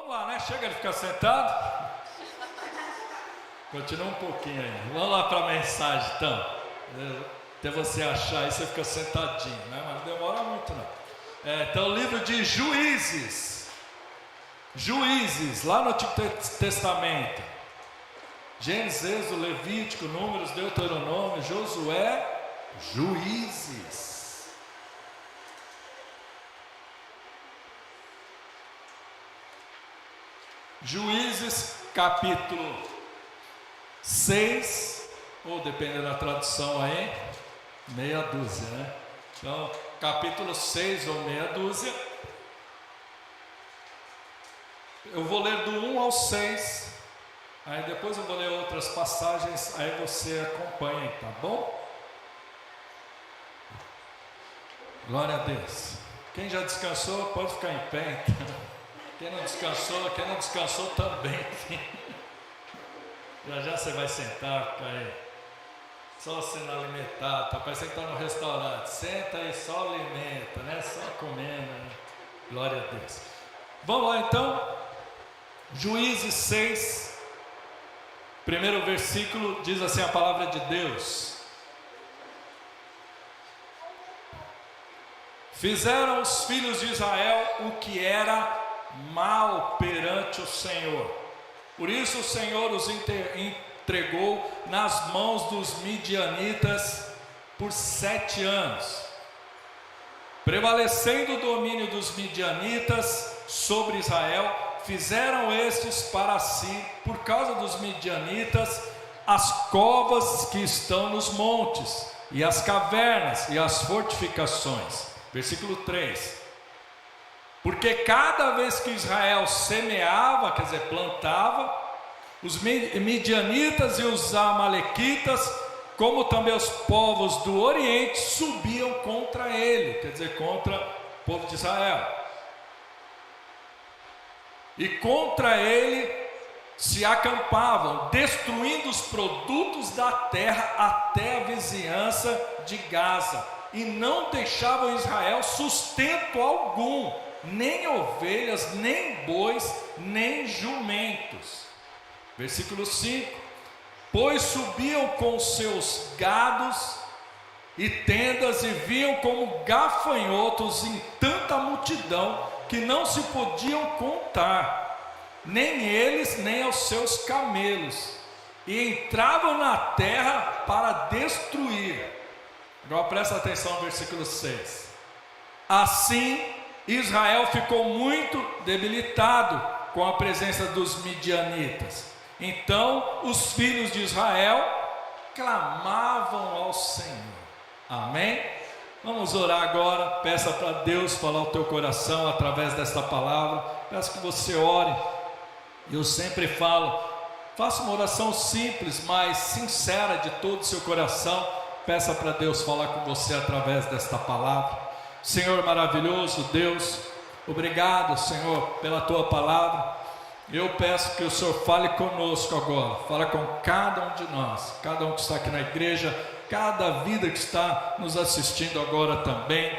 Vamos lá, né? Chega de ficar sentado. Continua um pouquinho aí. Vamos lá para a mensagem, então. Até você achar aí, você fica sentadinho, né? Mas não demora muito, não. Então, o livro de Juízes. Juízes, lá no Antigo Testamento. Gênesis, Êxodo, Levítico, Números, Deuteronômio, Josué, Juízes. Juízes, capítulo 6, ou dependendo da tradução aí, meia dúzia, né? Então, capítulo 6 ou meia dúzia. Eu vou ler do 1 ao 6, aí depois eu vou ler outras passagens, aí você acompanha, tá bom? Glória a Deus. Quem já descansou, pode ficar em pé, então. Quem não descansou também. Já você vai sentar, fica aí. Só sendo alimentado, tá parecendo que está no restaurante. Senta aí, só alimenta, né? Só comendo, né? Glória a Deus. Vamos lá então. Juízes 6, primeiro versículo, diz assim a palavra de Deus: fizeram os filhos de Israel o que era mal perante o Senhor. Por isso o Senhor os entregou nas mãos dos midianitas por 7 anos, prevalecendo o domínio dos midianitas sobre Israel. Fizeram estes para si, por causa dos midianitas, as covas que estão nos montes, e as cavernas e as fortificações. Versículo 3: porque cada vez que Israel semeava, quer dizer, plantava, os midianitas e os amalequitas, como também os povos do Oriente, subiam contra ele, quer dizer, contra o povo de Israel. E contra ele se acampavam, destruindo os produtos da terra até a vizinhança de Gaza, e não deixavam Israel sustento algum, nem ovelhas, nem bois, nem jumentos. Versículo 5: pois subiam com seus gados e tendas, e vinham como gafanhotos em tanta multidão, que não se podiam contar, nem eles, nem aos seus camelos, e entravam na terra para destruir. Agora presta atenção no versículo 6. Assim Israel ficou muito debilitado com a presença dos midianitas. Então os filhos de Israel clamavam ao Senhor. Amém? Vamos orar agora. Peça para Deus falar o teu coração através desta palavra. Peço que você ore. Eu sempre falo, faça uma oração simples, mas sincera de todo o seu coração. Peça para Deus falar com você através desta palavra. Senhor maravilhoso, Deus, obrigado, Senhor, pela tua palavra. Eu peço que o Senhor fale conosco agora, fala com cada um de nós, cada um que está aqui na igreja, cada vida que está nos assistindo agora também.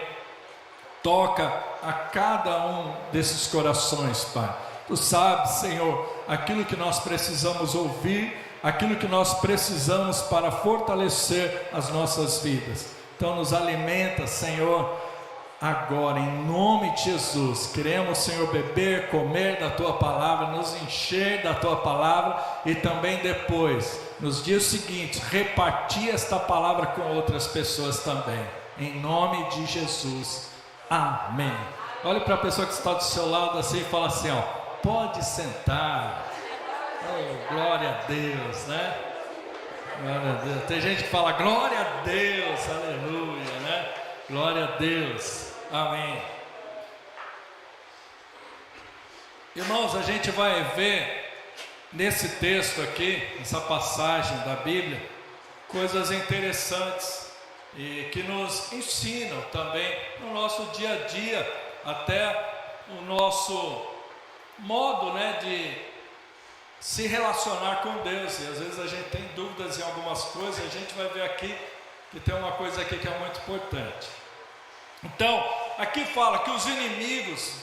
Toca a cada um desses corações, Pai. Tu sabes, Senhor, aquilo que nós precisamos ouvir, aquilo que nós precisamos para fortalecer as nossas vidas. Então nos alimenta, Senhor, agora, em nome de Jesus. Queremos, Senhor, beber, comer da tua palavra, nos encher da tua palavra, e também depois, nos dias seguintes, repartir esta palavra com outras pessoas também, em nome de Jesus, amém. Olhe para a pessoa que está do seu lado assim e fala assim, ó, pode sentar. Oh, glória a Deus, né? Glória a Deus. Tem gente que fala glória a Deus, aleluia, né? Glória a Deus, amém. Irmãos, a gente vai ver nesse texto aqui, nessa passagem da Bíblia, coisas interessantes e que nos ensinam também no nosso dia a dia, até o nosso modo, né, de se relacionar com Deus. E às vezes a gente tem dúvidas em algumas coisas, e a gente vai ver aqui que tem uma coisa aqui que é muito importante. Então, aqui fala que os inimigos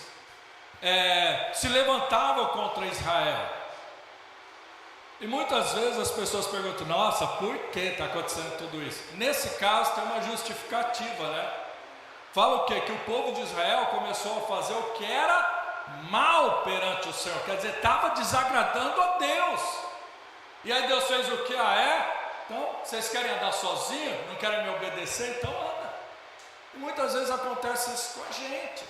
se levantavam contra Israel. E muitas vezes as pessoas perguntam: nossa, por que está acontecendo tudo isso? Nesse caso tem uma justificativa, né? Fala o quê? Que o povo de Israel começou a fazer o que era mal perante o Senhor, quer dizer, estava desagradando a Deus. E aí Deus fez o que? Então, vocês querem andar sozinhos? Não querem me obedecer? Então anda. E muitas vezes acontece isso com a gente.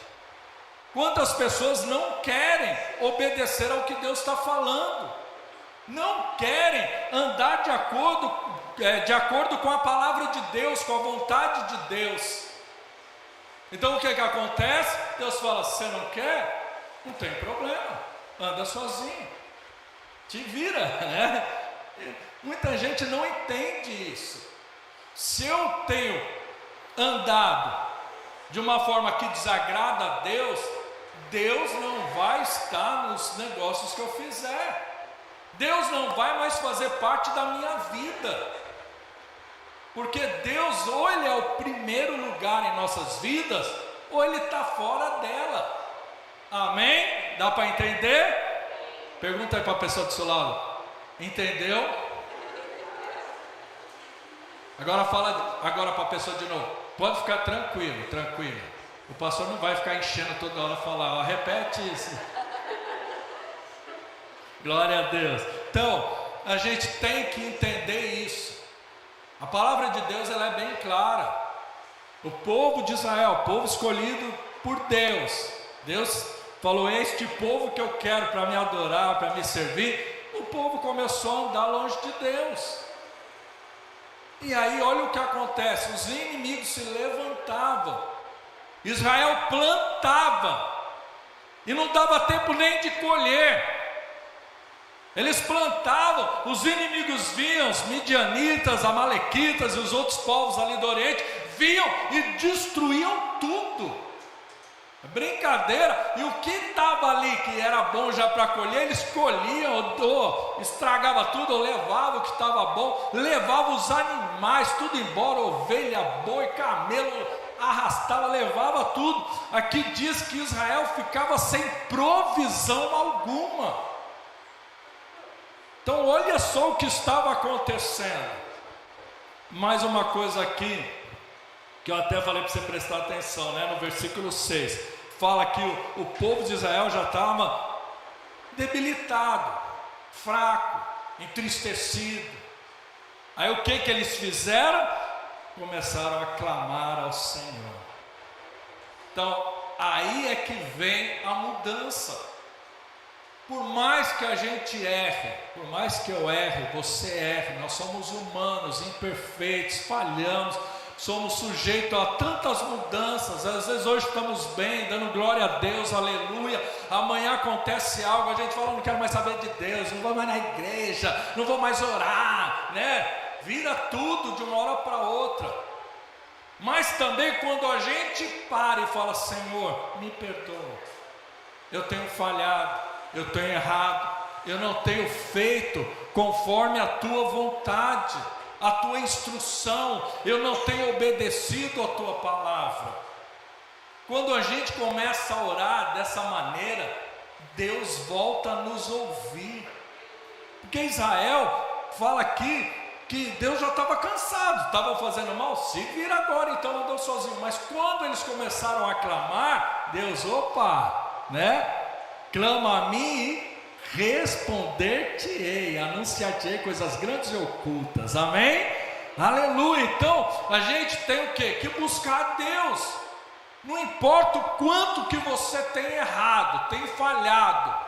Quantas pessoas não querem obedecer ao que Deus está falando? Não querem andar de acordo com a palavra de Deus, com a vontade de Deus. Então o que acontece? Deus fala: se você não quer, não tem problema, anda sozinho, te vira, né? Muita gente não entende isso. Se eu tenho andado de uma forma que desagrada a Deus, Deus não vai estar nos negócios que eu fizer. Deus não vai mais fazer parte da minha vida, porque Deus, ou Ele é o primeiro lugar em nossas vidas, ou Ele está fora dela. Amém? Dá para entender? Pergunta aí para a pessoa do seu lado: entendeu? Agora fala para a pessoa de novo. Pode ficar tranquilo. O pastor não vai ficar enchendo toda hora falar: repete isso. Glória a Deus. Então, a gente tem que entender isso. A palavra de Deus, ela é bem clara. O povo de Israel, o povo escolhido por Deus, Deus falou: este povo que eu quero para me adorar, para me servir. O povo começou a andar longe de Deus. E aí olha o que acontece: os inimigos se levantavam, Israel plantava, e não dava tempo nem de colher. Eles plantavam, os inimigos vinham, os midianitas, amalequitas e os outros povos ali do Oriente, vinham e destruíam tudo. Brincadeira. E o que estava ali que era bom já para colher, eles colhiam, ou estragava tudo, ou levava o que estava bom, levava os animais, tudo embora, ovelha, boi, camelo, arrastava, levava tudo. Aqui diz que Israel ficava sem provisão alguma. Então olha só o que estava acontecendo. Mais uma coisa aqui, que eu até falei para você prestar atenção, né? No versículo 6, fala que o povo de Israel já estava debilitado, fraco, entristecido. Aí o que eles fizeram? Começaram a clamar ao Senhor. Então aí é que vem a mudança. Por mais que a gente erre, por mais que eu erre, você erre, nós somos humanos, imperfeitos, falhamos, somos sujeitos a tantas mudanças. Às vezes hoje estamos bem, dando glória a Deus, aleluia. Amanhã acontece algo, a gente fala: não quero mais saber de Deus, não vou mais na igreja, não vou mais orar, né? Vira tudo de uma hora para outra. Mas também quando a gente para e fala: Senhor, me perdoa, eu tenho falhado, eu tenho errado, eu não tenho feito conforme a tua vontade, a tua instrução, eu não tenho obedecido a tua palavra. Quando a gente começa a orar dessa maneira, Deus volta a nos ouvir. Porque Israel fala aqui que Deus já estava cansado, estavam fazendo mal, se vira agora, então andou sozinho. Mas quando eles começaram a clamar, Deus, né? Clama a mim e responder-te-ei, anunciar-te-ei coisas grandes e ocultas. Amém? Aleluia. Então a gente tem o quê? Que buscar a Deus. Não importa o quanto que você tem errado, tem falhado,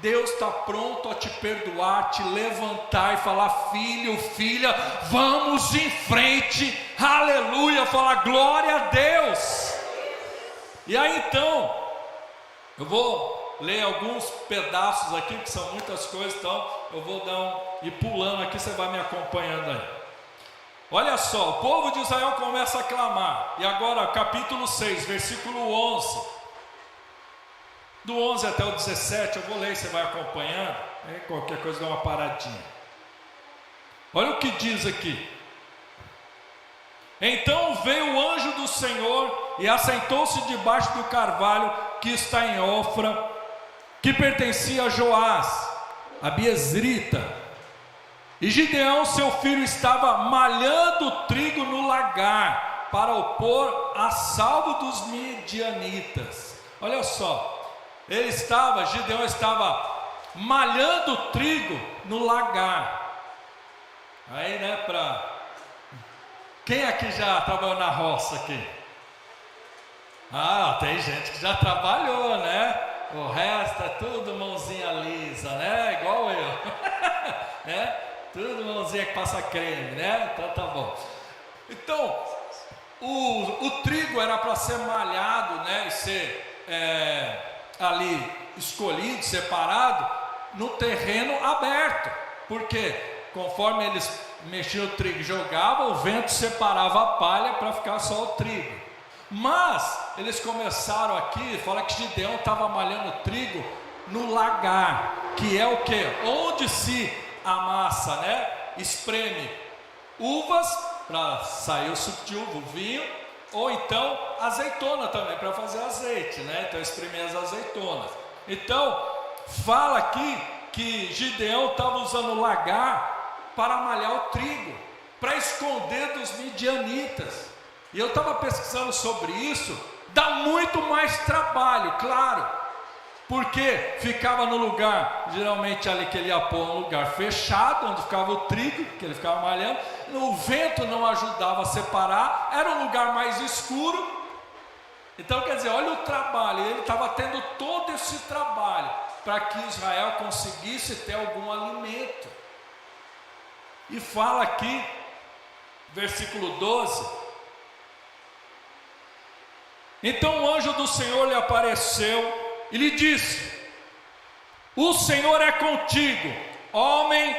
Deus está pronto a te perdoar, te levantar e falar: filho, filha, vamos em frente. Aleluia. Falar glória a Deus. E aí então eu vou ler alguns pedaços aqui, que são muitas coisas, então eu vou ir pulando aqui, você vai me acompanhando aí. Olha só, o povo de Israel começa a clamar, e agora capítulo 6, versículo 11, do 11 até o 17, eu vou ler, você vai acompanhando, aí qualquer coisa dá uma paradinha. Olha o que diz aqui: então veio o anjo do Senhor e assentou-se debaixo do carvalho que está em Ofra, que pertencia a Joás, a Biezrita. E Gideão, seu filho, estava malhando trigo no lagar, para o pôr a salvo dos midianitas. Olha só, Gideão estava malhando trigo no lagar. Aí, né, quem aqui já trabalhou na roça aqui? Ah, tem gente que já trabalhou, né? O resto é tudo mãozinha lisa, né? Igual eu. Tudo mãozinha que passa creme, né? Então tá bom. Então, o trigo era para ser malhado, né? E ser ali escolhido, separado, no terreno aberto. Porque conforme eles mexiam o trigo e jogavam, o vento separava a palha para ficar só o trigo. Mas eles começaram aqui, fala que Gideão estava malhando trigo no lagar, que é o que? Onde se amassa, né? Espreme uvas para sair o suco de uva, o vinho, ou então azeitona também para fazer azeite, né? Então espremer as azeitonas. Então fala aqui que Gideão estava usando o lagar para malhar o trigo, para esconder dos midianitas. E eu estava pesquisando sobre isso. Dá muito mais trabalho, claro, porque ficava no lugar, geralmente ali que ele ia pôr, um lugar fechado, onde ficava o trigo, que ele ficava malhando. O vento não ajudava a separar, era um lugar mais escuro. Então quer dizer, olha o trabalho, ele estava tendo todo esse trabalho para que Israel conseguisse ter algum alimento. E fala aqui, versículo 12: então o anjo do Senhor lhe apareceu e lhe disse: o Senhor é contigo, homem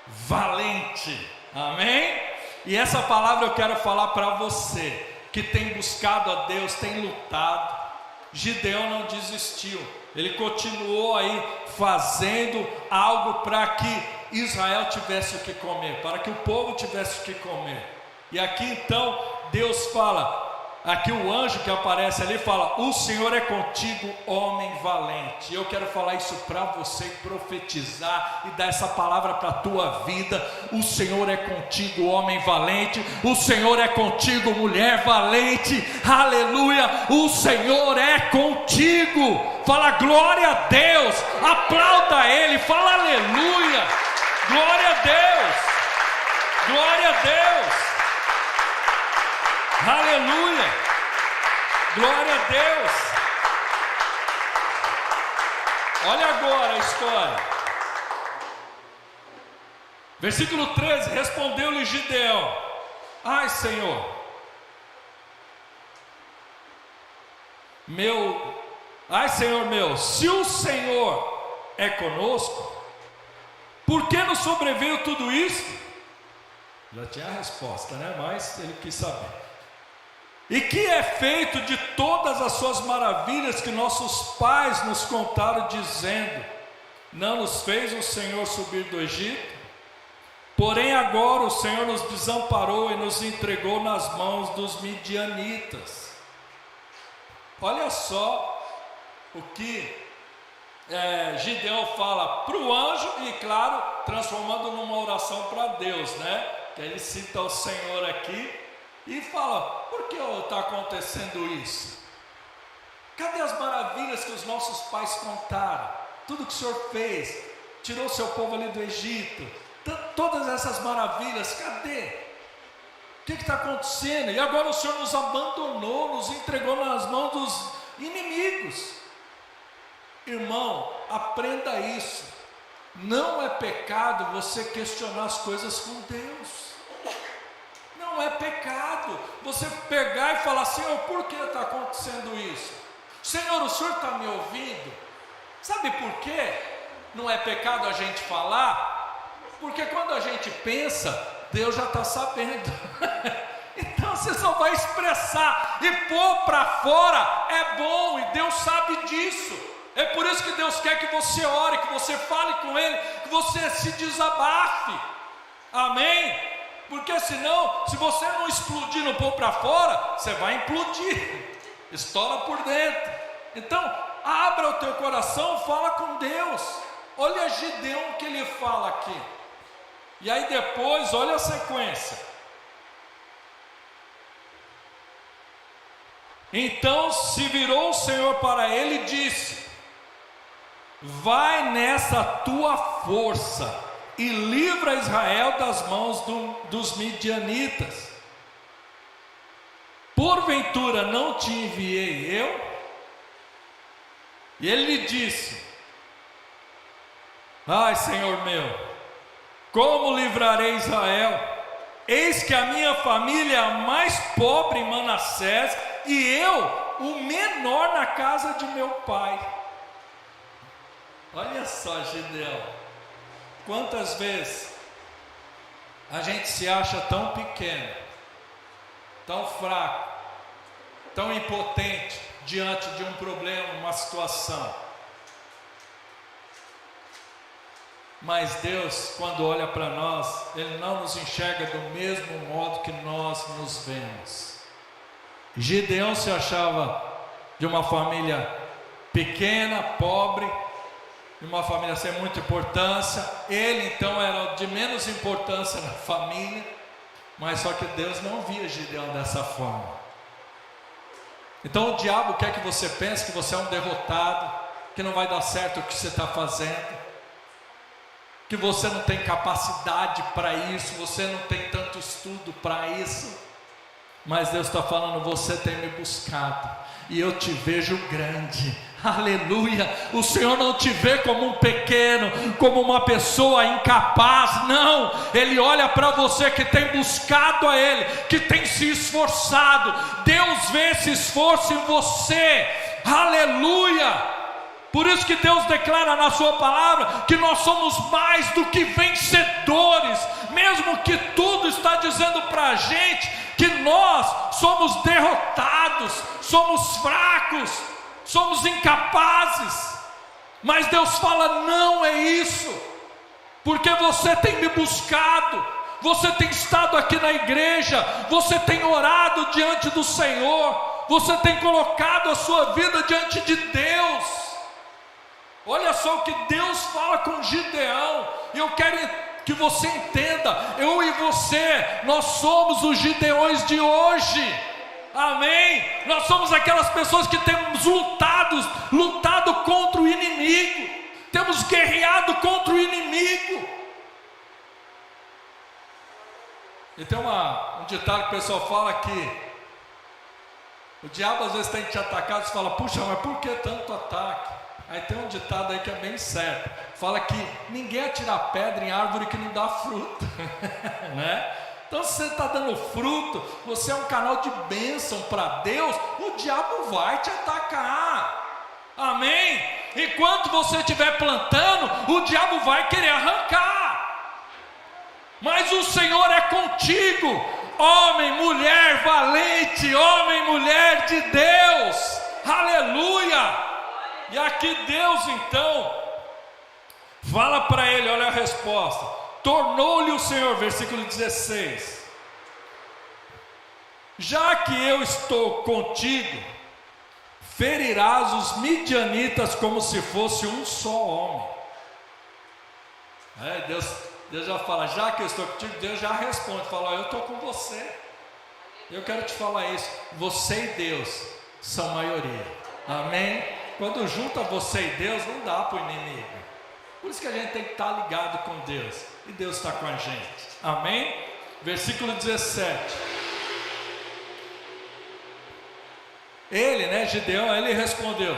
valente. Amém? E essa palavra eu quero falar para você que tem buscado a Deus, tem lutado. Gideão não desistiu, ele continuou aí fazendo algo para que Israel tivesse o que comer, para que o povo tivesse o que comer. E aqui então Deus fala, aqui o anjo que aparece ali fala: o Senhor é contigo, homem valente. Eu quero falar isso para você, profetizar e dar essa palavra para a tua vida. O Senhor é contigo, homem valente. O Senhor é contigo, mulher valente. Aleluia, o Senhor é contigo. Fala glória a Deus, aplauda Ele, fala aleluia, glória a Deus, glória a Deus. Aleluia, glória a Deus. Olha agora a história, versículo 13: respondeu-lhe Gideão: ai Senhor meu, se o Senhor é conosco, por que nos sobreveio tudo isso? Já tinha a resposta, né? Mas ele quis saber. E que é feito de todas as suas maravilhas que nossos pais nos contaram, dizendo: não nos fez o Senhor subir do Egito? Porém agora o Senhor nos desamparou e nos entregou nas mãos dos midianitas. Olha só o que Gideão fala para o anjo, e claro, transformando numa oração para Deus, né? Que ele cita o Senhor aqui e fala: por que está acontecendo isso? Cadê as maravilhas que os nossos pais contaram? Tudo que o Senhor fez, tirou o seu povo ali do Egito, todas essas maravilhas, cadê? O que está acontecendo? E agora o Senhor nos abandonou, nos entregou nas mãos dos inimigos. Irmão, aprenda isso. Não é pecado você questionar as coisas com Deus. Não é pecado você pegar e falar: Senhor, por que está acontecendo isso? Senhor, o Senhor está me ouvindo? Sabe por quê? Não é pecado a gente falar? Porque quando a gente pensa, Deus já está sabendo. Então você só vai expressar e pôr para fora. É bom e Deus sabe disso. É por isso que Deus quer que você ore, que você fale com Ele, que você se desabafe. Amém? Porque senão, se você não explodir no pôr para fora, você vai implodir. Estoura por dentro. Então, abra o teu coração, fala com Deus. Olha Gideão que ele fala aqui. E aí depois, olha a sequência. Então se virou o Senhor para ele e disse: vai nessa tua força e livra Israel das mãos dos midianitas. Porventura não te enviei eu? E ele lhe disse: ai, Senhor meu, como livrarei Israel? Eis que a minha família é a mais pobre em Manassés, e eu, o menor na casa de meu pai. Olha só, Gideão, quantas vezes a gente se acha tão pequeno, tão fraco, tão impotente diante de um problema, uma situação. Mas Deus, quando olha para nós, Ele não nos enxerga do mesmo modo que nós nos vemos. Gideão se achava de uma família pequena, pobre, de uma família sem muita importância. Ele então era de menos importância na família, mas só que Deus não via Gideão dessa forma. Então o diabo quer que você pense que você é um derrotado, que não vai dar certo o que você está fazendo, que você não tem capacidade para isso, você não tem tanto estudo para isso. Mas Deus está falando: você tem me buscado e eu te vejo grande. Aleluia. O Senhor não te vê como um pequeno, como uma pessoa incapaz. Não, Ele olha para você que tem buscado a Ele, que tem se esforçado. Deus vê esse esforço em você. Aleluia. Por isso que Deus declara na sua palavra que nós somos mais do que vencedores, mesmo que tudo está dizendo para a gente que nós somos derrotados, somos fracos, somos incapazes. Mas Deus fala: não é isso, porque você tem me buscado, você tem estado aqui na igreja, você tem orado diante do Senhor, você tem colocado a sua vida diante de Deus. Olha só o que Deus fala com Gideão. E eu quero que você entenda: eu e você, nós somos os Gideões de hoje. Amém? Nós somos aquelas pessoas que temos lutado contra o inimigo, temos guerreado contra o inimigo. E tem um ditado que o pessoal fala que o diabo às vezes tem que te atacar. Você fala: puxa, mas por que tanto ataque? Aí tem um ditado aí que é bem certo, fala que ninguém atira pedra em árvore que não dá fruto. Né? Então se você está dando fruto, você é um canal de bênção para Deus, o diabo vai te atacar. Amém? Enquanto você estiver plantando, o diabo vai querer arrancar. Mas o Senhor é contigo, homem, mulher valente, homem, mulher de Deus. Aleluia. E aqui Deus então fala para ele, olha a resposta: tornou-lhe o Senhor, versículo 16: já que eu estou contigo, ferirás os midianitas como se fosse um só homem. Deus já fala: já que eu estou contigo. Deus já responde, fala: eu estou com você. Eu quero te falar isso: você e Deus são maioria. Amém? Quando junta você e Deus, não dá para o inimigo. Por isso que a gente tem que estar ligado com Deus, e Deus está com a gente. Amém? Versículo 17. Ele, Gideão, ele respondeu: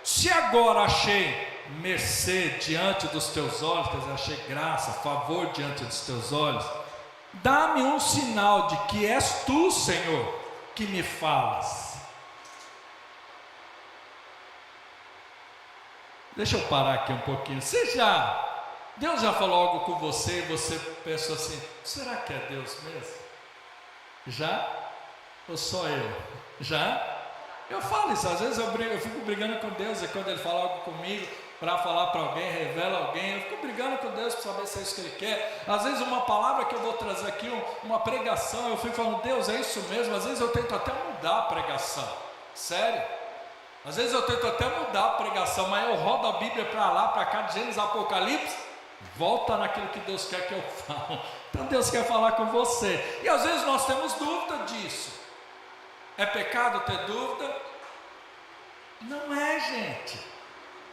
se agora achei mercê diante dos teus olhos, quer dizer, achei graça, favor diante dos teus olhos, dá-me um sinal de que és tu, Senhor, que me falas. Deixa eu parar aqui um pouquinho. Deus já falou algo com você e você pensou assim: será que é Deus mesmo? Já? Ou só eu? Já? Eu falo isso, às vezes eu fico brigando com Deus, e quando Ele fala algo comigo, para falar para alguém, revela alguém, eu fico brigando com Deus para saber se é isso que Ele quer. Às vezes uma palavra que eu vou trazer aqui, uma pregação, eu fico falando: Deus, é isso mesmo? Às vezes eu tento até mudar a pregação. Sério? Às vezes eu tento até mudar a pregação, mas eu rodo a Bíblia para lá, para cá, de Gênesis, Apocalipse, volta naquilo que Deus quer que eu fale. Então Deus quer falar com você. E às vezes nós temos dúvida disso. É pecado ter dúvida? Não é, gente.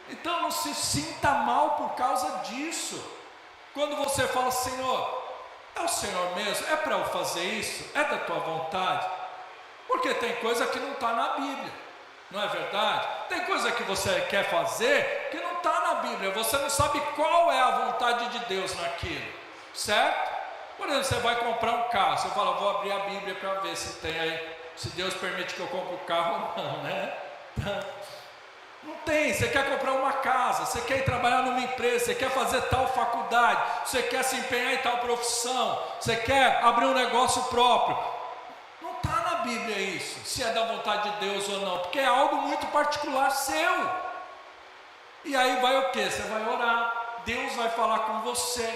Então não se sinta mal por causa disso. Quando você fala, Senhor, é o Senhor mesmo? É para eu fazer isso? É da tua vontade? Porque tem coisa que não está na Bíblia. Não é verdade? Tem coisa que você quer fazer que não está na Bíblia. Você não sabe qual é a vontade de Deus naquilo, certo? Por exemplo, você vai comprar um carro. Você fala, vou abrir a Bíblia para ver se tem aí, se Deus permite que eu compre o carro ou não, né? Não tem. Você quer comprar uma casa, você quer ir trabalhar numa empresa, você quer fazer tal faculdade, você quer se empenhar em tal profissão, você quer abrir um negócio próprio. Bíblia é isso, se é da vontade de Deus ou não, porque é algo muito particular seu. E aí vai o que? Você vai orar, Deus vai falar com você.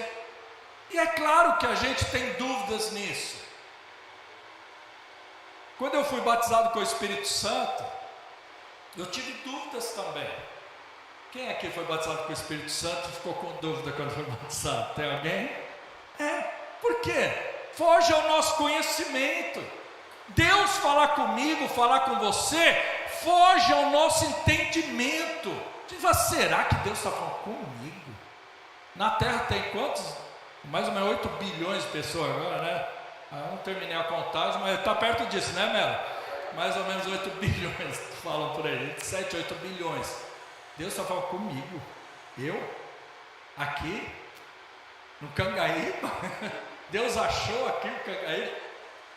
E é claro que a gente tem dúvidas nisso. Quando eu fui batizado com o Espírito Santo, eu tive dúvidas também. Quem aqui foi batizado com o Espírito Santo e ficou com dúvida quando foi batizado? Tem alguém? Por quê? Foge ao nosso conhecimento. Deus falar comigo, falar com você, foge ao nosso entendimento. Você fala, será que Deus está falando comigo? Na Terra tem quantos? Mais ou menos 8 bilhões de pessoas agora, né? Eu não terminei a contagem, mas está perto disso, né, Melo? Mais ou menos 8 bilhões, falam por aí, 7, 8 bilhões. Deus está falando comigo. Eu? Aqui? No Cangaíba? Deus achou aqui o Cangaíba?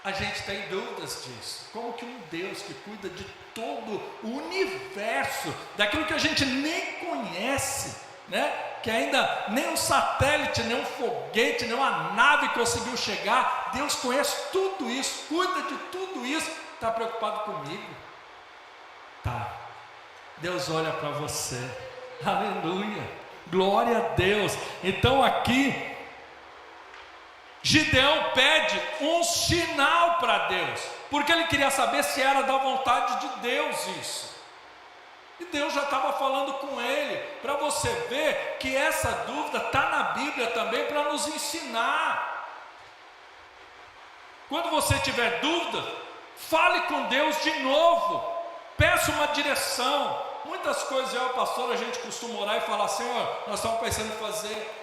A gente tem dúvidas disso. Como que um Deus que cuida de todo o universo, daquilo que a gente nem conhece, né? Que ainda nem um satélite, nem um foguete, nem uma nave conseguiu chegar. Deus conhece tudo isso, cuida de tudo isso. Está preocupado comigo? Tá. Deus olha para você. Aleluia. Glória a Deus. Então aqui Gideão pede um sinal para Deus, porque ele queria saber se era da vontade de Deus isso. E Deus já estava falando com ele, para você ver que essa dúvida está na Bíblia também para nos ensinar. Quando você tiver dúvida, fale com Deus de novo, peça uma direção. Muitas coisas eu e o pastor, a gente costuma orar e falar, Senhor, nós estamos pensando em fazer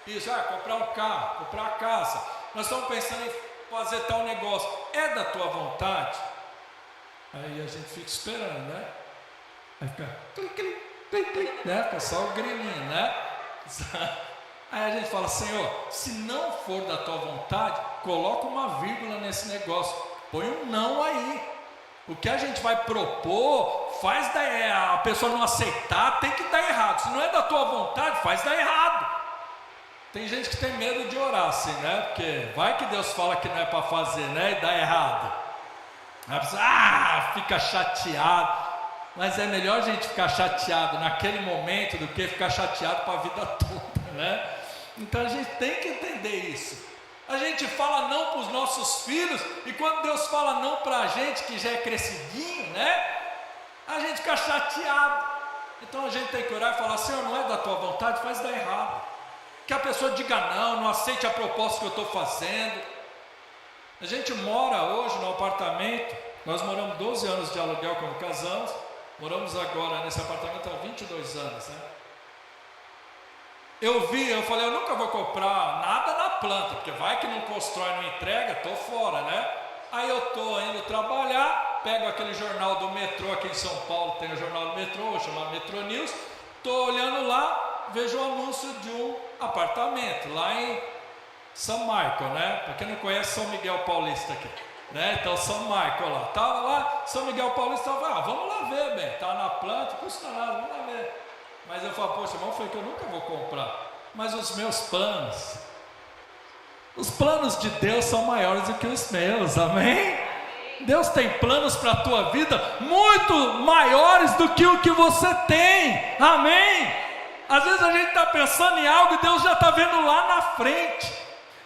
isso, comprar um carro, comprar uma casa, nós estamos pensando em fazer tal negócio, é da tua vontade? Aí a gente fica esperando, né? Aí fica clic, clic, clic, né? Fica só o grilinho, né? Aí a gente fala, Senhor, se não for da tua vontade, coloca uma vírgula nesse negócio, põe um não aí. O que a gente vai propor, faz a pessoa não aceitar, tem que dar errado. Se não é da tua vontade, faz dar errado. Tem gente que tem medo de orar assim, né? Porque vai que Deus fala que não é para fazer, né? E dá errado. Aí a pessoa, fica chateado. Mas é melhor a gente ficar chateado naquele momento do que ficar chateado para a vida toda, né? Então a gente tem que entender isso. A gente fala não para os nossos filhos, e quando Deus fala não para a gente que já é crescidinho, né? A gente fica chateado. Então a gente tem que orar e falar, Senhor, não é da tua vontade, faz dar errado. Que a pessoa diga não aceite a proposta que eu estou fazendo. A gente mora hoje no apartamento, nós moramos 12 anos de aluguel quando casamos, moramos agora nesse apartamento há 22 anos, né? Eu falei, eu nunca vou comprar nada na planta, porque vai que não constrói, não entrega, estou fora, né? Aí eu estou indo trabalhar, pego aquele jornal do metrô, aqui em São Paulo tem o jornal do metrô, chamado Metro News, estou olhando lá, vejo o anúncio de um apartamento, lá em São Michael, né? Para quem não conhece, São Miguel Paulista aqui, né? Então São Michael lá, estava lá, São Miguel Paulista, estava, vamos lá ver, bem, está na planta, não custa nada, vamos lá ver. Mas eu falo, poxa, irmão, foi que eu nunca vou comprar. Mas os meus planos, os planos de Deus são maiores do que os meus, amém? Deus tem planos para a tua vida muito maiores do que o que você tem, amém? Às vezes a gente está pensando em algo e Deus já está vendo lá na frente.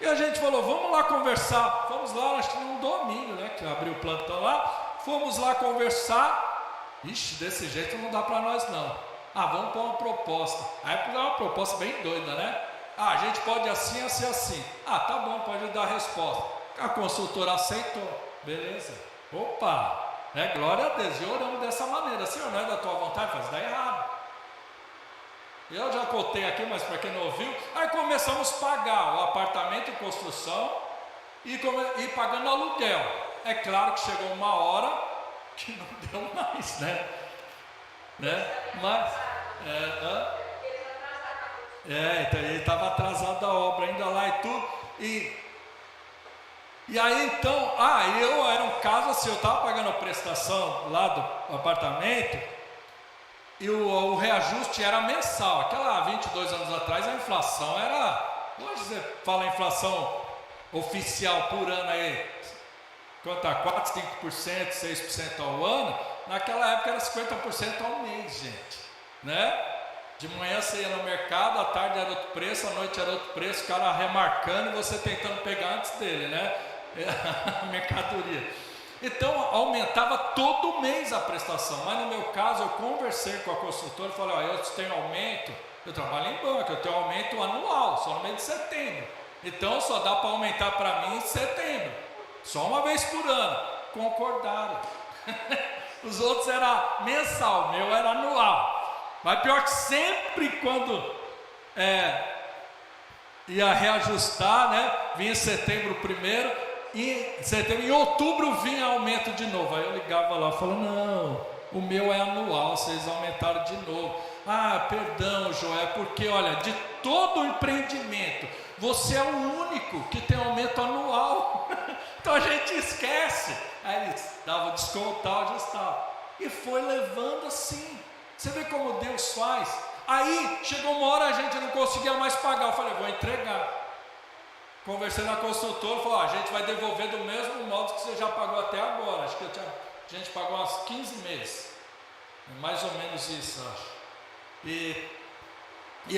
E a gente falou, vamos lá conversar. Fomos lá, acho que num domingo, né? Que abriu o plantão lá. Fomos lá conversar. Ixi, desse jeito não dá para nós não. Vamos pôr uma proposta. Aí é uma proposta bem doida, né? A gente pode assim, assim, assim. Tá bom, pode dar a resposta. A consultora aceitou. Beleza. Opa, glória a Deus. E oramos dessa maneira. Senhor, não é da tua vontade, faz dar errado. Eu já contei aqui, mas para quem não ouviu, aí começamos a pagar o apartamento em construção e pagando aluguel. É claro que chegou uma hora que não deu mais, né? Mas, então ele estava atrasado a obra ainda lá e tudo. E aí então, eu era um caso assim, eu estava pagando a prestação lá do apartamento. E o reajuste era mensal. Aquela 22 anos atrás a inflação era, hoje você fala inflação oficial por ano aí, quanto a 4, 5%, 6% ao ano. Naquela época era 50% ao mês, gente, né? De manhã você ia no mercado, à tarde era outro preço, à noite era outro preço, o cara remarcando e você tentando pegar antes dele, né? A mercadoria. Então aumentava todo mês a prestação, mas no meu caso eu conversei com a construtora e falei, eu tenho aumento, eu trabalho em banco, eu tenho aumento anual, só no mês de setembro, então só dá para aumentar para mim em setembro, só uma vez por ano. Concordaram. Os outros era mensal, o meu era anual, mas pior que sempre quando ia reajustar, né, vinha em setembro primeiro, em outubro vinha aumento de novo. Aí eu ligava lá e falava, não, o meu é anual, vocês aumentaram de novo. Perdão, Joé, porque olha, de todo o empreendimento, você é o único que tem aumento anual. Então a gente esquece. Aí eles davam desconto, ajustava. E foi levando assim. Você vê como Deus faz. Aí chegou uma hora a gente não conseguia mais pagar. Eu falei, vou entregar. Conversei na construtora, falou, a gente vai devolver do mesmo modo que você já pagou até agora. Acho que a gente pagou uns 15 meses. Mais ou menos isso, acho. E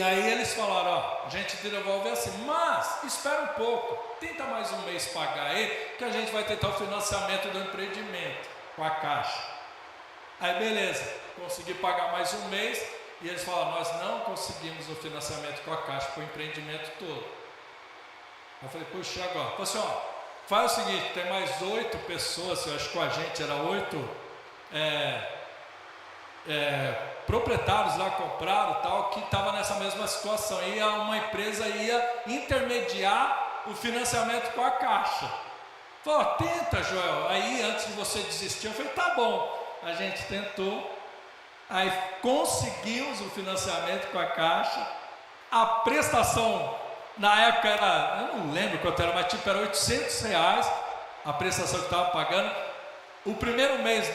aí eles falaram, a gente devolve assim, mas espera um pouco, tenta mais um mês pagar aí, que a gente vai tentar o financiamento do empreendimento com a Caixa. Aí beleza, consegui pagar mais um mês, e eles falaram, nós não conseguimos o financiamento com a Caixa para o empreendimento todo. Eu falei, puxa, agora, falei assim, faz o seguinte, tem mais 8 pessoas, eu acho que com a gente era 8 proprietários lá compraram tal, que estavam nessa mesma situação, e uma empresa ia intermediar o financiamento com a Caixa. Falou, tenta, Joel. Aí antes de você desistir, eu falei, tá bom. A gente tentou, aí conseguimos o financiamento com a Caixa, a prestação na época era, eu não lembro quanto era, mas tipo era R$800 a prestação que estava pagando. O primeiro mês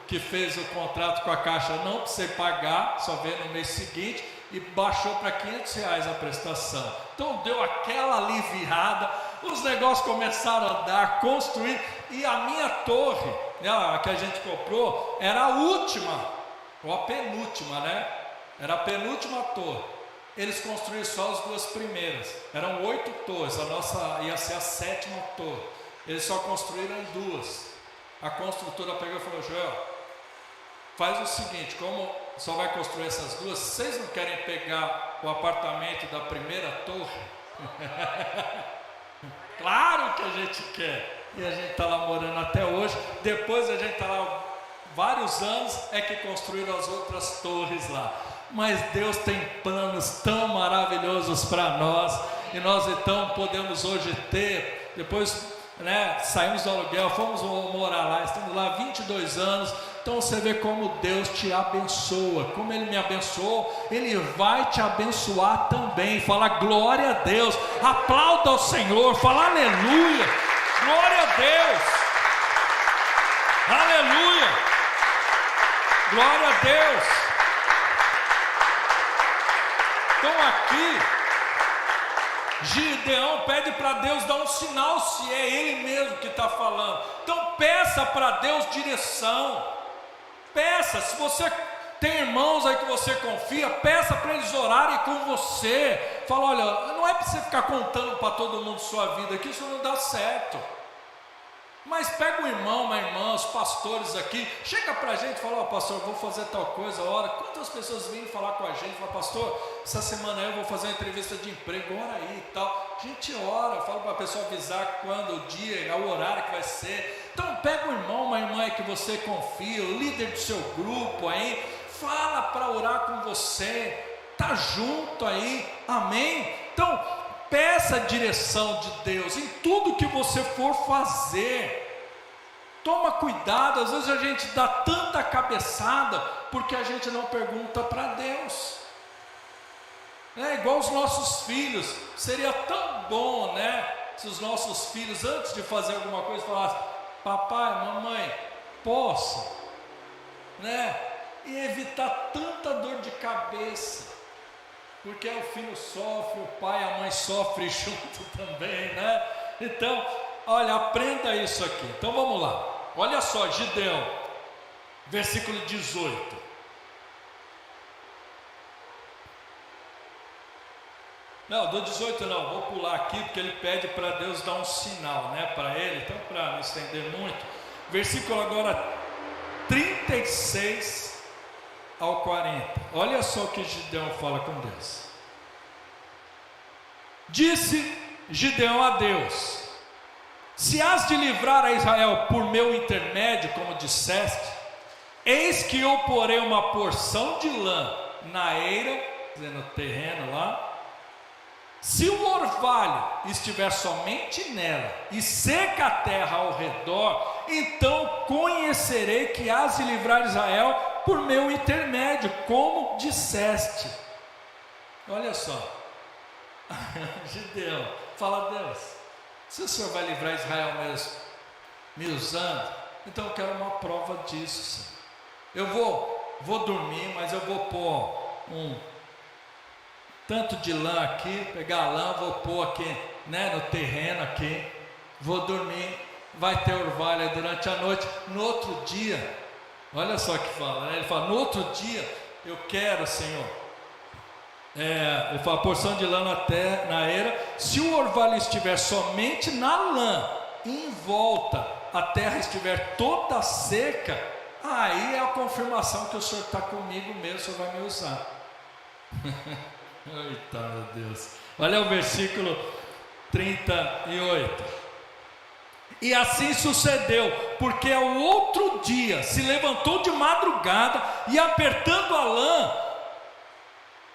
que fez o contrato com a Caixa não precisei pagar, só veio no mês seguinte, e baixou para R$500 a prestação. Então deu aquela aliviada, os negócios começaram a andar, construir, e a minha torre, a que a gente comprou, era a última, ou a penúltima, né? Era a penúltima torre. Eles construíram só as 2 primeiras, eram 8 torres, a nossa ia ser a 7ª torre, eles só construíram 2. A construtora pegou e falou, Joel, faz o seguinte, como só vai construir essas 2, vocês não querem pegar o apartamento da primeira torre? Claro que a gente quer, e a gente está lá morando até hoje. Depois a gente está lá vários anos, é que construíram as outras torres lá. Mas Deus tem planos tão maravilhosos para nós, e nós então podemos hoje ter, depois, né, saímos do aluguel, fomos morar lá, estamos lá 22 anos, então você vê como Deus te abençoa, como Ele me abençoou, Ele vai te abençoar também. Fala glória a Deus, aplauda ao Senhor, fala aleluia, glória a Deus, aleluia, glória a Deus. Então aqui, Gideão pede para Deus dar um sinal se é Ele mesmo que está falando. Então peça para Deus direção, peça, se você tem irmãos aí que você confia, peça para eles orarem com você. Fala, olha, não é para você ficar contando para todo mundo sua vida, que isso não dá certo. Mas pega um irmão, uma irmã, os pastores aqui, chega para a gente e fala: ó, pastor, vou fazer tal coisa, ora. Quantas pessoas vêm falar com a gente, fala: pastor, essa semana eu vou fazer uma entrevista de emprego, ora aí e tal. A gente ora, fala para a pessoa avisar quando, o dia, o horário que vai ser. Então pega um irmão, uma irmã aí que você confia, o líder do seu grupo aí, fala para orar com você, tá junto aí, amém? Então, peça a direção de Deus em tudo que você for fazer. Toma cuidado, às vezes a gente dá tanta cabeçada porque a gente não pergunta para Deus. É igual os nossos filhos. Seria tão bom, né, se os nossos filhos, antes de fazer alguma coisa, falassem: papai, mamãe, posso, né? E evitar tanta dor de cabeça. Porque o filho sofre, o pai e a mãe sofrem junto também, né? Então, olha, aprenda isso aqui. Então vamos lá. Olha só, Gideão, versículo 18. Não, do 18 não, vou pular aqui, porque ele pede para Deus dar um sinal, né, para ele. Então, para não estender muito, versículo agora 36 ao 40, olha só o que Gideão fala com Deus. Disse Gideão a Deus: se has de livrar a Israel por meu intermédio, como disseste, eis que eu porei uma porção de lã na eira, no terreno lá. Se o orvalho estiver somente nela e seca a terra ao redor, então conhecerei que has de livrar Israel por meu intermédio, como disseste. Olha só, Gideão fala: Deus, se o Senhor vai livrar Israel mesmo, me usando, então eu quero uma prova disso, Senhor. Eu vou dormir, mas eu vou pôr um tanto de lã aqui, pegar a lã, vou pôr aqui, né, no terreno aqui, vou dormir, vai ter orvalho durante a noite. No outro dia, olha só o que fala, né? Ele fala: no outro dia eu quero, Senhor, ele fala: porção de lã na eira, se o orvalho estiver somente na lã, em volta a terra estiver toda seca, aí é a confirmação que o Senhor está comigo mesmo, o Senhor vai me usar. Eita, meu Deus. Olha o versículo 38. E assim sucedeu, porque ao outro dia se levantou de madrugada e, apertando a lã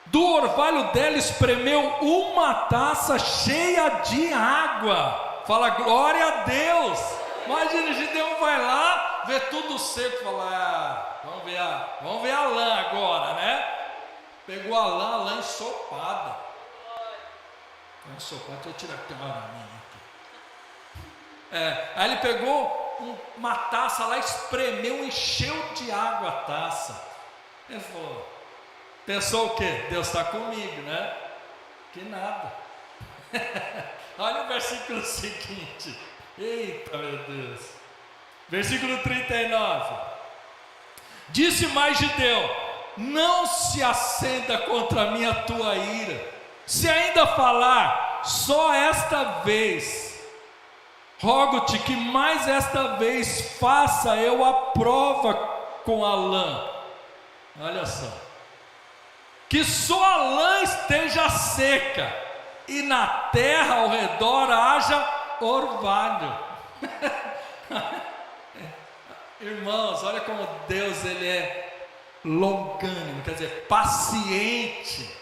do orvalho dela, espremeu uma taça cheia de água. Fala glória a Deus. Imagina, Gideão vai lá, vê tudo seco, fala: vamos ver a lã agora, né? Pegou a lã ensopada. Deixa eu tirar aqui uma araminha aqui. Aí ele pegou uma taça lá, espremeu, encheu de água a taça. Ele falou: pensou o quê? Deus está comigo, né? Que nada. Olha o versículo seguinte. Eita, meu Deus. Versículo 39. Disse mais Gideão: não se acenda contra mim a tua ira. Se ainda falar só esta vez, rogo-te que mais esta vez faça eu a prova com a lã. Olha só, que só a lã esteja seca e na terra ao redor haja orvalho. Irmãos, olha como Deus, ele é longânimo, quer dizer, paciente.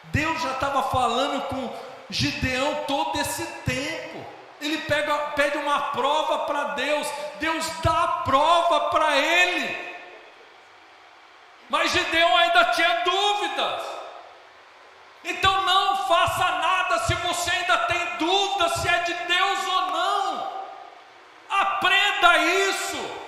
Deus já estava falando com Gideão todo esse tempo. Ele pede uma prova para Deus, Deus dá a prova para ele. Mas Gideão ainda tinha dúvidas. Então não faça nada se você ainda tem dúvida se é de Deus ou não. Aprenda isso.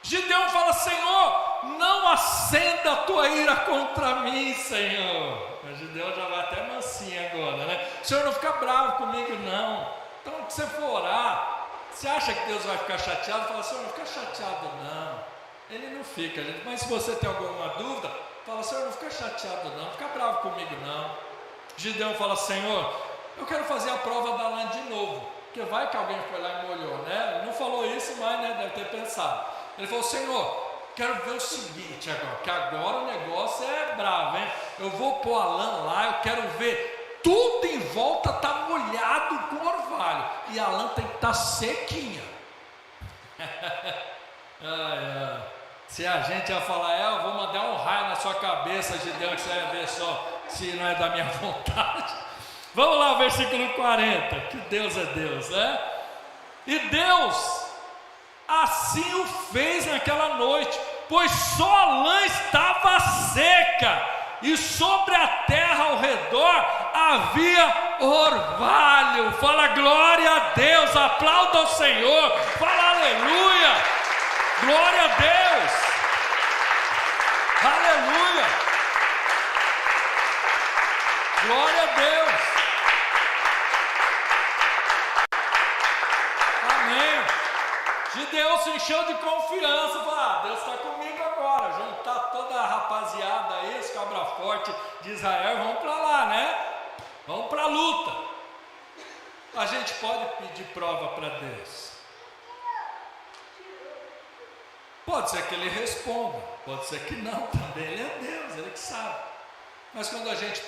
Gideão fala: Senhor, não acenda a tua ira contra mim, Senhor. Mas Gideão já vai até mansinho agora, né? O Senhor não fica bravo comigo, não. Então, se você for orar, você acha que Deus vai ficar chateado? Fala: Senhor, não fica chateado, não. Ele não fica, gente. Mas se você tem alguma dúvida, fala: Senhor, não fica chateado, não. Não fica bravo comigo, não. Gideão fala: Senhor, eu quero fazer a prova da lã de novo. porque vai que alguém foi lá e molhou, né? Ele não falou isso, mas né, deve ter pensado. Ele falou: Senhor, quero ver o seguinte agora, que agora o negócio é bravo, hein? Eu vou pôr a lã lá, eu quero ver tudo em volta tá molhado com orvalho, e a lã tem que estar sequinha. Se a gente ia falar: eu vou mandar um raio na sua cabeça, Gideão, que você vai ver só se não é da minha vontade. Vamos lá, versículo 40, que Deus é Deus, né? E Deus assim o fez naquela noite, pois só a lã estava seca, e sobre a terra ao redor havia orvalho. Fala glória a Deus, aplauda ao Senhor, fala aleluia, glória a Deus, aleluia, glória a Deus, amém. Gideão se encheu de confiança, falou: Deus está comigo agora, juntar toda a rapaziada aí, os cabra forte de Israel, vamos para lá, né? Vamos para a luta. A gente pode pedir prova para Deus, pode ser que Ele responda, pode ser que não também, Ele é Deus, Ele que sabe. Mas quando a gente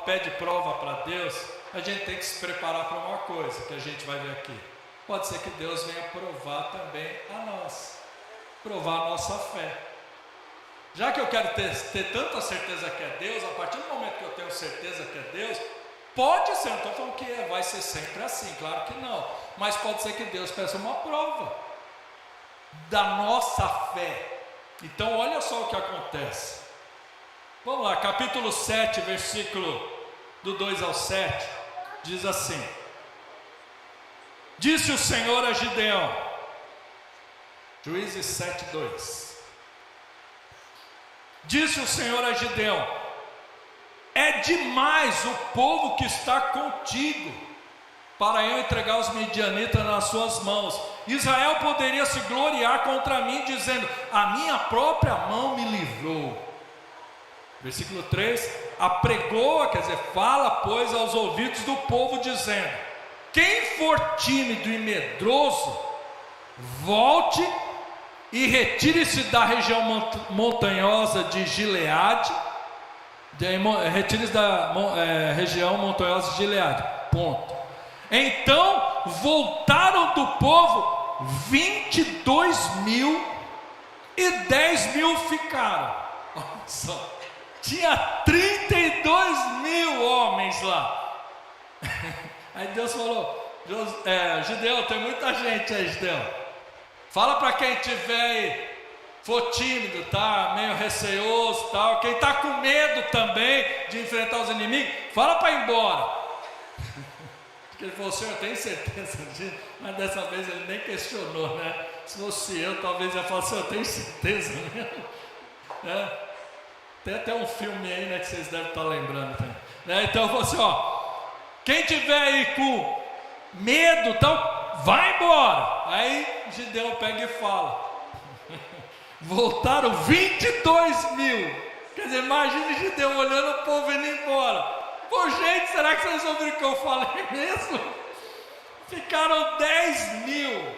pede prova para Deus, a gente tem que se preparar para uma coisa que a gente vai ver aqui. Pode ser que Deus venha provar também a nós, provar a nossa fé. Já que eu quero ter tanta certeza que é Deus, a partir do momento que eu tenho certeza que é Deus, pode ser, não estou falando que vai ser sempre assim, claro que não, mas pode ser que Deus peça uma prova da nossa fé. Então olha só o que acontece. Vamos lá, capítulo 7, versículo do 2 ao 7, diz assim: Disse o Senhor a Gideão, Juízes 7:2. Disse o Senhor a Gideão: é demais o povo que está contigo, para eu entregar os midianitas nas suas mãos. Israel poderia se gloriar contra mim, dizendo: a minha própria mão me livrou. Versículo 3: apregoa, quer dizer, fala, pois, aos ouvidos do povo, dizendo: quem for tímido e medroso, volte e retire-se da região montanhosa de Gileade, retire-se da região montanhosa de Gileade, ponto. Então voltaram do povo 22.000 e 10.000 ficaram. Olha só, tinha 32.000 homens lá. Aí Deus falou: Gideão, tem muita gente aí, Gideão. Fala para quem tiver aí, for tímido, tá meio receoso, tal, quem está com medo também de enfrentar os inimigos, fala para ir embora. Porque ele falou: Senhor, eu tenho certeza disso, mas dessa vez ele nem questionou, né? Se fosse eu, talvez ia falar: Senhor, eu tenho certeza mesmo. Tem até um filme aí, né, que vocês devem estar lembrando, né? Então eu falei assim: quem tiver aí com medo, então vai embora. Aí Gideão pega e fala. Voltaram 22.000. Quer dizer, imagine Gideão olhando o povo indo embora. Pô, gente, será que vocês ouviram o que eu falei mesmo? Ficaram 10.000.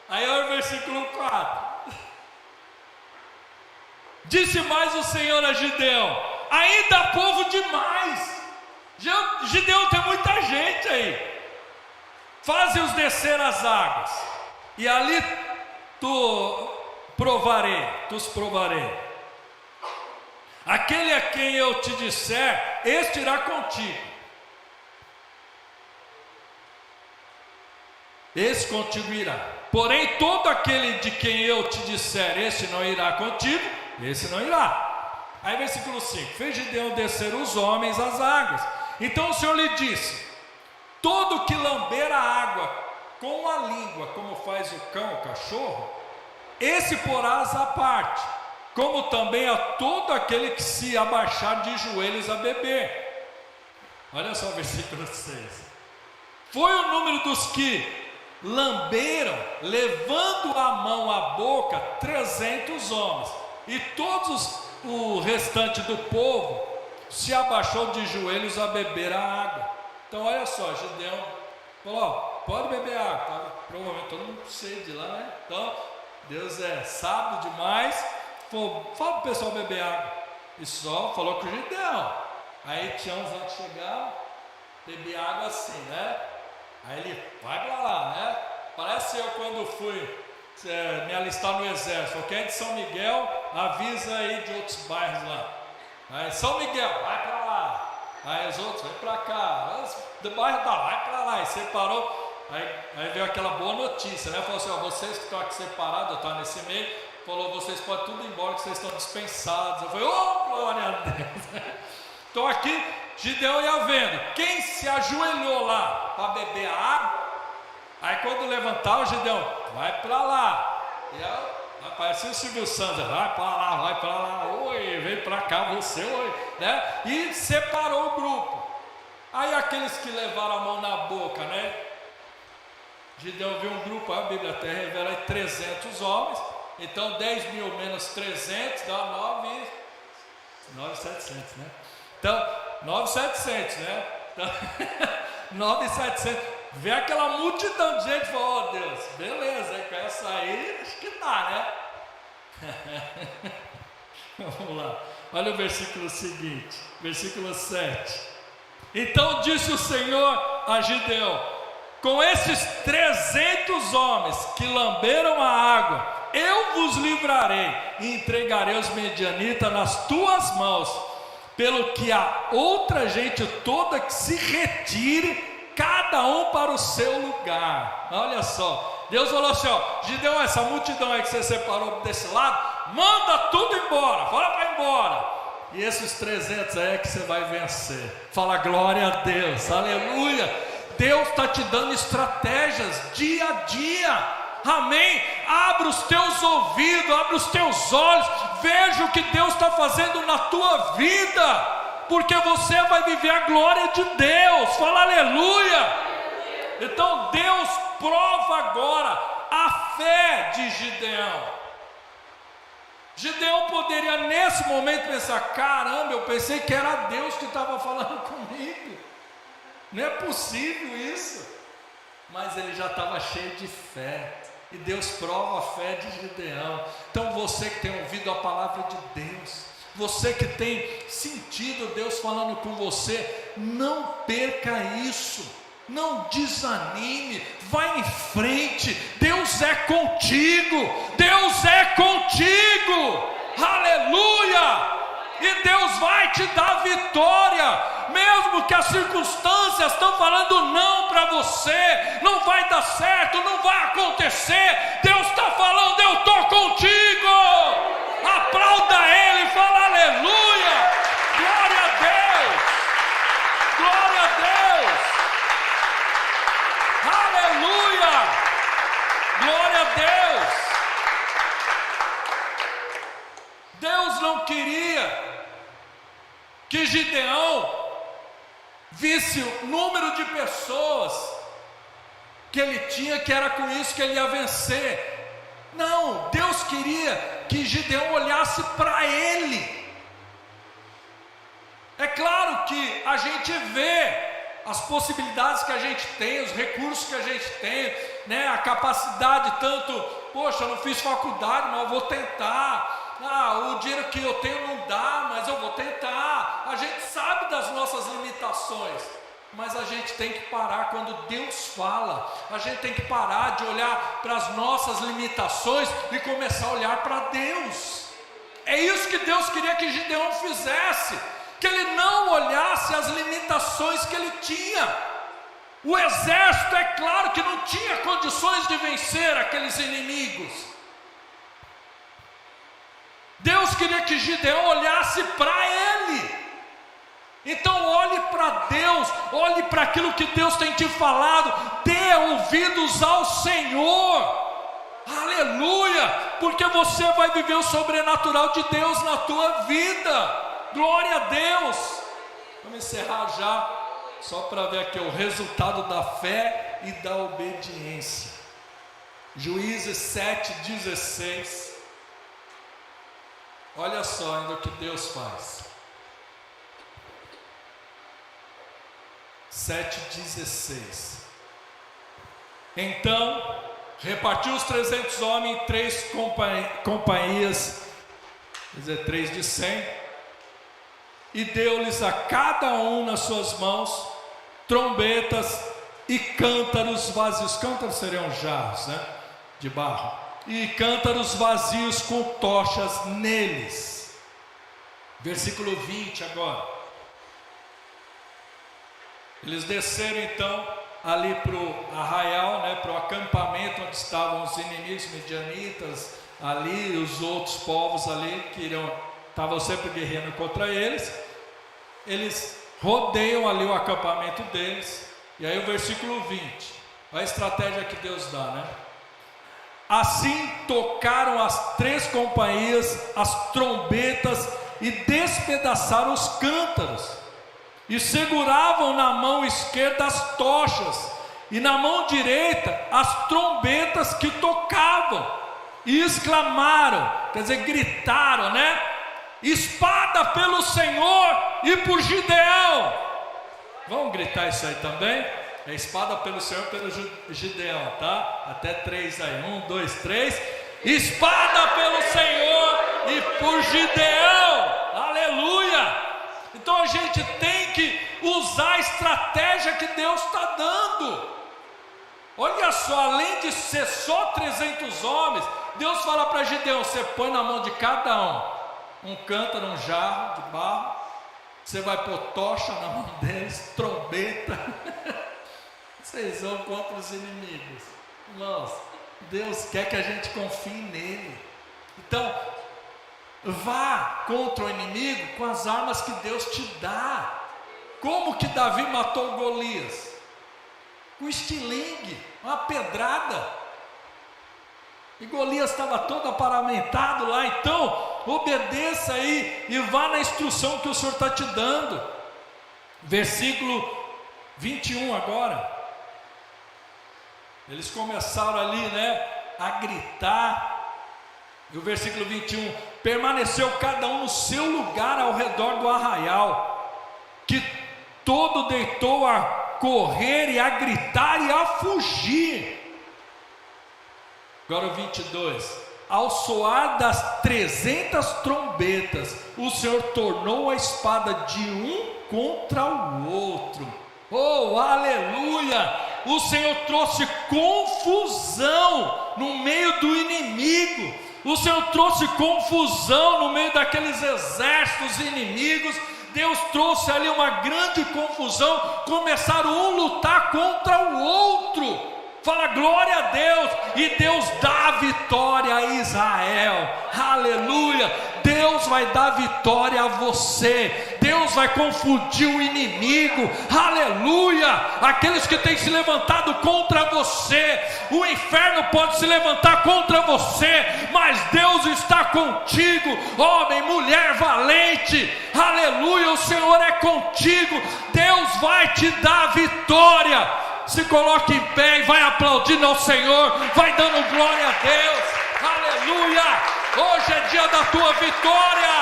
Aí olha o versículo 4. Disse mais o Senhor a Gideão: ainda há povo demais. Gideão, tem muita gente aí. Faze-os descer as águas, e ali os provarei. Aquele a quem eu te disser, este irá contigo. Esse contigo irá. Porém, todo aquele de quem eu te disser, este não irá contigo, esse não irá. Aí versículo 5: fez Gideão descer os homens às águas. Então o Senhor lhe disse: todo que lamber a água com a língua, como faz o cão, o cachorro, esse porás à parte, como também a todo aquele que se abaixar de joelhos a beber. Olha só o versículo 6. Foi o número dos que lamberam, levando a mão à boca, 300 homens, e todos o restante do povo se abaixou de joelhos a beber a água. Então olha só, Gideão falou: pode beber água. Tá? Provavelmente todo mundo com sede lá, né? Então, Deus é sábio demais. Falou, fala para o pessoal beber água. E só falou com o Gideão. Aí tinha uns lá que chegavam, bebia água assim, né? Aí ele, vai para lá, né? Parece eu quando fui me alistar no exército. Quem é de São Miguel, avisa aí de outros bairros lá. Aí, São Miguel, vai para lá. Aí os outros, vem para cá. Do bairro tá, vai para lá. E separou. Aí veio aquela boa notícia, né? Falou assim, ó, vocês que estão aqui separados, eu estava nesse meio, falou, vocês podem tudo ir embora, que vocês estão dispensados. Eu falei, glória a Deus. Então aqui, Gideão ia vendo, quem se ajoelhou lá para beber a água, aí quando levantar o Gideão, vai para lá. E apareceu o Silvio Santos, vai para lá, oi, vem para cá você, oi, né? E separou o grupo. Aí aqueles que levaram a mão na boca, né? Gideão viu um grupo, a Bíblia até revela aí 300 homens, então 10 mil menos 300 dá 9.700, né? Então, 9.700, né? Então, 9.700. Vê aquela multidão de gente e fala, Deus, beleza, com essa aí, acho que dá, né? Vamos lá, olha o versículo seguinte, versículo 7. Então disse o Senhor a Gideão, com esses 300 homens que lamberam a água, eu vos livrarei e entregarei os medianitas nas tuas mãos, pelo que a outra gente toda que se retire, cada um para o seu lugar. Olha só, Deus falou assim, ó, Gideão, essa multidão aí que você separou desse lado, manda tudo embora, fala para embora. E esses 300 aí é que você vai vencer. Fala glória a Deus, aleluia. Deus está te dando estratégias dia a dia. Amém? Abra os teus ouvidos, abra os teus olhos, veja o que Deus está fazendo na tua vida, porque você vai viver a glória de Deus. Fala aleluia. Então Deus prova agora a fé de Gideão. Gideão poderia nesse momento pensar, caramba, eu pensei que era Deus que estava falando comigo, não é possível isso. Mas ele já estava cheio de fé, e Deus prova a fé de Gideão. Então você que tem ouvido a palavra de Deus, você que tem sentido Deus falando com você, não perca isso, não desanime, vai em frente, Deus é contigo, Deus é contigo, aleluia, e Deus vai te dar vitória, mesmo que as circunstâncias estão falando não para você, não vai dar certo, não vai acontecer, Deus está falando, eu estou contigo, aplauda Ele, fala aleluia, glória a Deus, glória a Deus, aleluia, glória a Deus. Deus não queria que Gideão visse o número de pessoas que ele tinha, que era com isso que ele ia vencer. Não, Deus queria que Gideão olhasse para ele. É claro que a gente vê as possibilidades que a gente tem, os recursos que a gente tem, né? A capacidade, tanto, poxa, eu não fiz faculdade, mas eu vou tentar. O dinheiro que eu tenho não dá, mas eu vou tentar. A gente sabe das nossas limitações, mas a gente tem que parar quando Deus fala. A gente tem que parar de olhar para as nossas limitações e começar a olhar para Deus. É isso que Deus queria que Gideão fizesse, que ele não olhasse as limitações que ele tinha. O exército, é claro que não tinha condições de vencer aqueles inimigos. Deus queria que Gideão olhasse para ele. Então olhe para Deus, olhe para aquilo que Deus tem te falado, dê ouvidos ao Senhor, aleluia, porque você vai viver o sobrenatural de Deus na tua vida, glória a Deus. Vamos encerrar já, só para ver aqui o resultado da fé e da obediência. Juízes 7:16. Olha só ainda o que Deus faz. 7:16. Então repartiu os 300 homens em 3 companhias, quer dizer, 3 de 100, e deu-lhes a cada um nas suas mãos trombetas e cântaros vazios. Cântaros seriam jarros, né, de barro, e cântaros vazios com tochas neles. Versículo 20 agora. Eles desceram então ali para o arraial, né, para o acampamento onde estavam os inimigos midianitas, ali os outros povos ali que estavam sempre guerreando contra eles. Eles rodeiam ali o acampamento deles. E aí o versículo 20, a estratégia que Deus dá, né? Assim tocaram as 3 companhias as trombetas e despedaçaram os cântaros, e seguravam na mão esquerda as tochas, e na mão direita as trombetas que tocavam, e exclamaram, quer dizer, gritaram, né? Espada pelo Senhor e por Gideão. Vamos gritar isso aí também? É espada pelo Senhor e pelo Gideão, tá? Até 3 aí, 1, 2, 3. Espada pelo Senhor e por Gideão. Aleluia! Então a gente tem que usar a estratégia que Deus está dando. Olha só, além de ser só 300 homens, Deus fala para Gideão: você põe na mão de cada um cântaro, um jarro de barro, você vai pôr tocha na mão deles, trombeta. Vocês vão contra os inimigos. Irmãos, Deus quer que a gente confie nele. Então, vá contra o inimigo com as armas que Deus te dá. Como que Davi matou Golias? Com estilingue, uma pedrada. E Golias estava todo aparamentado lá. Então, obedeça aí e vá na instrução que o Senhor está te dando. Versículo 21 agora. Eles começaram ali, né, a gritar. E o versículo 21: permaneceu cada um no seu lugar ao redor do arraial, que todo deitou a correr e a gritar e a fugir. Agora o 22: ao soar das 300 trombetas, o Senhor tornou a espada de um contra o outro. Oh, aleluia! O Senhor trouxe confusão no meio do inimigo. O Senhor trouxe confusão no meio daqueles exércitos inimigos. Deus trouxe ali uma grande confusão. Começaram um a lutar contra o outro. Fala glória a Deus. E Deus dá a vitória a Israel. Aleluia. Deus vai dar vitória a você. Deus vai confundir o inimigo. Aleluia. Aqueles que têm se levantado contra você. O inferno pode se levantar contra você, mas Deus está contigo. Homem, mulher valente. Aleluia. O Senhor é contigo. Deus vai te dar vitória. Se coloque em pé e vai aplaudindo ao Senhor, vai dando glória a Deus. Aleluia. Hoje é dia da tua vitória.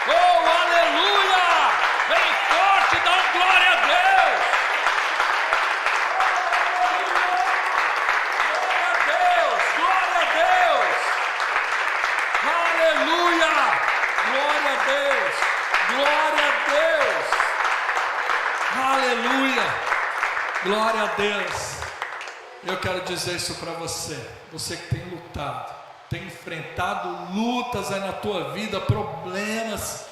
Oh, aleluia. Vem forte, dá glória a Deus. Glória a Deus. Aleluia. Glória a Deus. Glória a Deus. Aleluia. Glória a Deus. Eu quero dizer isso para você. Você que tem lutado, tem enfrentado lutas aí na tua vida, problemas.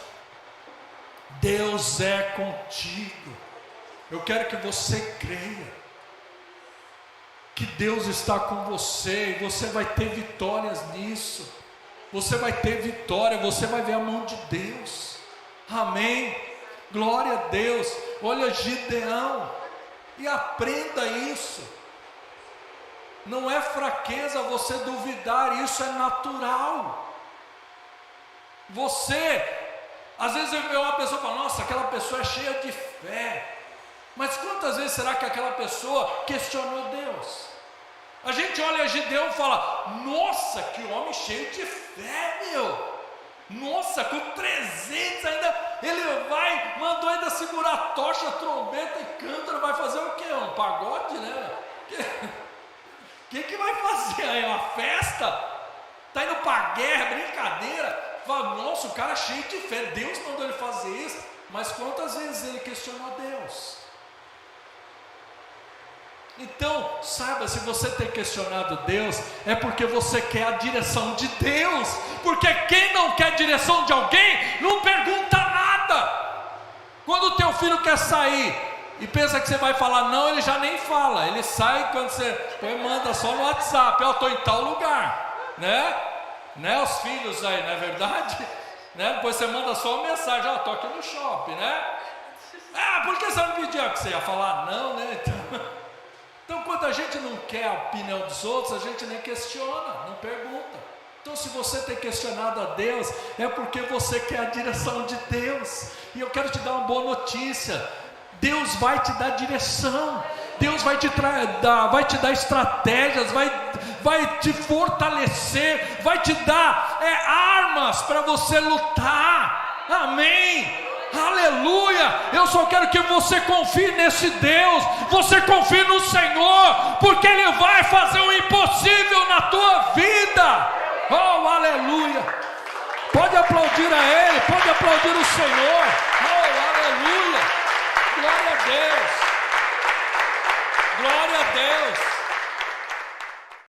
Deus é contigo. Eu quero que você creia que Deus está com você e você vai ter vitórias nisso. Você vai ter vitória, você vai ver a mão de Deus. Amém. Glória a Deus. Olha Gideão. E aprenda isso. Não é fraqueza você duvidar, isso é natural. Você, às vezes eu vejo uma pessoa e falo: nossa, aquela pessoa é cheia de fé. Mas quantas vezes será que aquela pessoa questionou Deus? A gente olha Gideão e fala: nossa, que homem cheio de fé, meu. Nossa, com 300 ainda, ele mandou ainda segurar a tocha, trombeta e cântaro, vai fazer o quê? Um pagode, né? que vai fazer aí? Uma festa? Está indo para a guerra, brincadeira? Fala, nossa, o cara é cheio de fé, Deus mandou ele fazer isso. Mas quantas vezes ele questionou a Deus? Então, saiba, se você tem questionado Deus, é porque você quer a direção de Deus. Porque quem não quer a direção de alguém, não pergunta nada. Quando o teu filho quer sair e pensa que você vai falar não, ele já nem fala. Ele sai quando você manda só no WhatsApp, eu estou em tal lugar, né? Os filhos aí, não é verdade? Né? Depois você manda só uma mensagem, estou aqui no shopping, né? Por que você não pediu? Que você ia falar não, né? Então, quando a gente não quer a opinião dos outros, a gente nem questiona, não pergunta. Então, se você tem questionado a Deus, é porque você quer a direção de Deus. E eu quero te dar uma boa notícia: Deus vai te dar direção, Deus vai te dar estratégias, vai te fortalecer, vai te dar armas para você lutar. Amém. Aleluia, eu só quero que você confie nesse Deus, você confie no Senhor, porque Ele vai fazer o impossível na tua vida. Oh, aleluia. Pode aplaudir a Ele, pode aplaudir o Senhor. Oh, aleluia. Glória a Deus. Glória a Deus.